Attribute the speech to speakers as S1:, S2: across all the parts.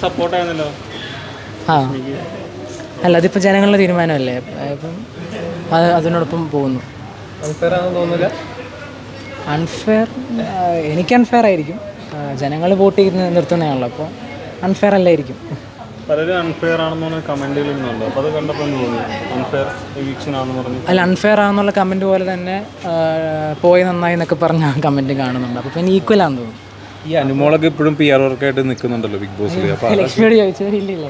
S1: സപ്പോർട്ടായിരുന്നല്ലോ.
S2: ആ അല്ല, അതിപ്പോൾ ജനങ്ങളുടെ തീരുമാനമല്ലേ, അപ്പം അതിനോടൊപ്പം പോകുന്നു.
S1: അൺഫെയർ ആണെന്ന് തോന്നുന്നില്ല.
S2: അൺഫെയർ, എനിക്ക് അൺഫെയർ ആയിരിക്കും. ജനങ്ങൾ വോട്ട് ചെയ്ത് നിർത്തുന്നതാണല്ലോ, അപ്പോൾ അൺഫെയർ അല്ലായിരിക്കും.
S1: പലരും അൺഫെയർ ആണെന്ന് കമൻറ്റുകൾ ഇടുന്നുണ്ട്. അപ്പോൾ അത് കണ്ടപ്പോൾ തോന്നി അൺഫെയർ എവിക്ഷൻ ആണെന്ന് പറഞ്ഞു.
S2: അല്ല, അൺഫെയർ ആണെന്നുള്ള കമൻറ്റ് പോലെ തന്നെ പോയി നന്നായി എന്നൊക്കെ പറഞ്ഞ കമൻറ്റ് കാണുന്നുണ്ട്. അപ്പോൾ പിന്നെ ഈക്വൽ ആണെന്ന് തോന്നുന്നു.
S1: ഈ അനുമോളൊക്കെ ഇപ്പോഴും പി ആർ വർക്കായിട്ട് നിൽക്കുന്നുണ്ടല്ലോ ബിഗ് ബോസിൽ.
S2: ലക്ഷ്മിയോട് ചോദിച്ചാൽ ഇല്ല.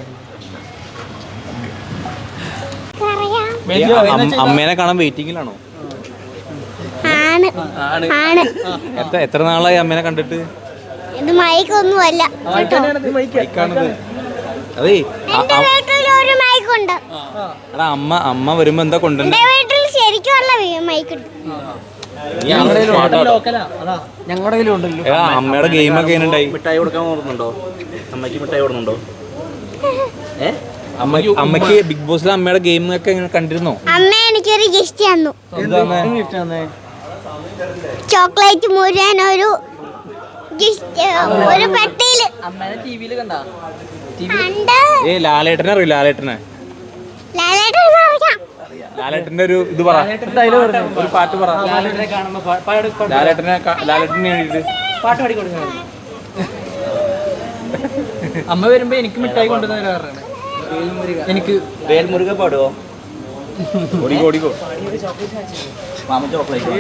S1: അമ്മേനെ കാണാൻ വെയിറ്റിംഗിലാണോ? എത്ര നാളായി അമ്മേനെ കണ്ടിട്ട്?
S3: ഇത് മൈക്കൊന്നുമല്ല.
S1: അതേ അമ്മ വരുമ്പോ എന്താ കൊണ്ടുവരുന്നത്? അമ്മയുടെ ഗെയിം ഒക്കെ ഉണ്ടായി.
S4: മിഠായി കൊടുക്കാൻ ഓർമ്മയുണ്ടോ? അമ്മയ്ക്ക് മിഠായി കൊടുക്കുന്നുണ്ടോ?
S1: അമ്മക്ക് ബിഗ് ബോസിലെ അമ്മയുടെ ഗെയിം ഒക്കെ കണ്ടിരുന്നോ?
S3: അമ്മ എനിക്കൊരു ഗിഫ്റ്റ് തന്നു. ചോക്ലേറ്റ് മുഴുവൻ ഒരു പെട്ടിയില്.
S1: ലാലേട്ടനെ അറിയില്ല. ലാലേട്ടന്റെ ഒരു ഇത് പറ, ഒരു പാട്ട് പറ. ലാലേട്ടനെ വേണ്ടിട്ട്
S2: പാട്ട് പാടി കൊടുക്കണം. അമ്മ വരുമ്പോ എനിക്ക് മിഠായി കൊണ്ടുവന്ന പറഞ്ഞാണ്. എനിക്ക്
S4: വേൽമുരുക പാടുവോ?
S1: ഓടിക്കോ.
S4: മാമ ചോക്ലേറ്റ്.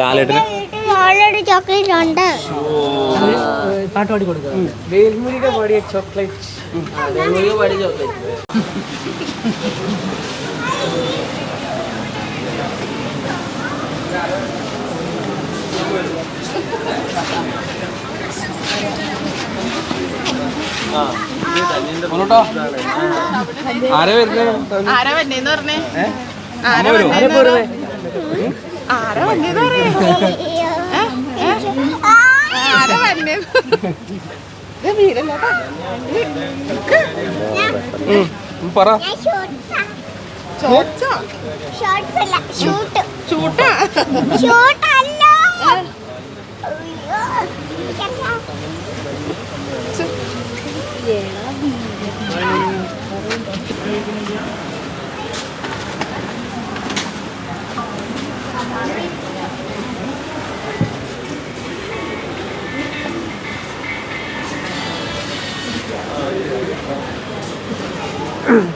S1: ലാലേട്ടന്
S3: ഓൾറെഡി ചോക്ലേറ്റ് ഉണ്ട്.
S2: പാട്ട് പാടി കൊടുക്കുക. വേൽമുരുക പാടിയ ചോക്ലേറ്റ്.
S4: വേൽമുരുക പാടിയ ചോക്ലേറ്റ്.
S1: ആരാ വരുന്നേന്ന് പറഞ്ഞേ? പറ.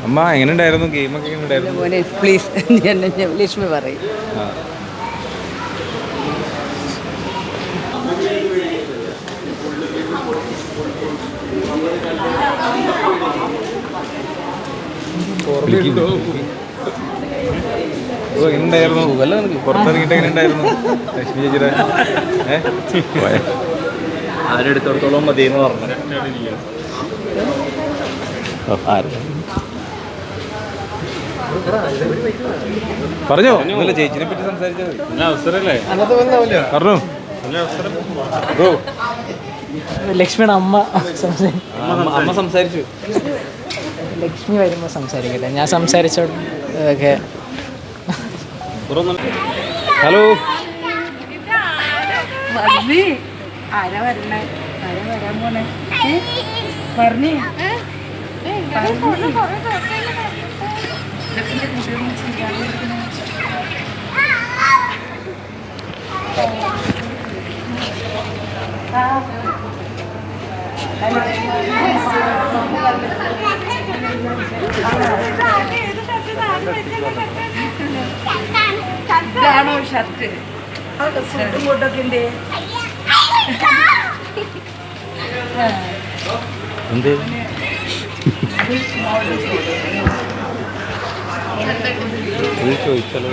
S1: അമ്മ എങ്ങനെ ഉണ്ടായിരുന്നു? ഗെയിമൊക്കെ എങ്ങനെ ഉണ്ടായിരുന്നു?
S2: പ്ലീസ് ലക്ഷ്മി പറയും.
S1: എങ്ങനെയുണ്ടായിരുന്നു? പുറത്തിറങ്ങിയിട്ട് എങ്ങനെ ഉണ്ടായിരുന്നു ലക്ഷ്മി ചേച്ചിയുടെ?
S4: അതിനെടുത്തോടത്തോളം മതിയെന്ന് പറഞ്ഞു.
S1: പറഞ്ഞോ? ചേച്ചിനെ പറ്റി സംസാരിച്ചത് നല്ല അവസരല്ലേ? പറഞ്ഞു.
S2: ലക്ഷ്മിയുടെ അമ്മ
S1: സംസാരിച്ചു.
S2: ലക്ഷ്മി വരുമ്പോ സംസാരിക്കട്ടെ. ഞാൻ സംസാരിച്ചോക്കെ.
S1: ഹലോ.
S5: ആരാ വരണേ? ആരാ വരാൻ പോണേ? പറഞ്ഞേ. ഇതാണോ ഷർട്ട്? ഷർട്ടും കൊണ്ടൊക്കെ ഉണ്ട്.
S1: എന്ത് ചോദിച്ചാലോ?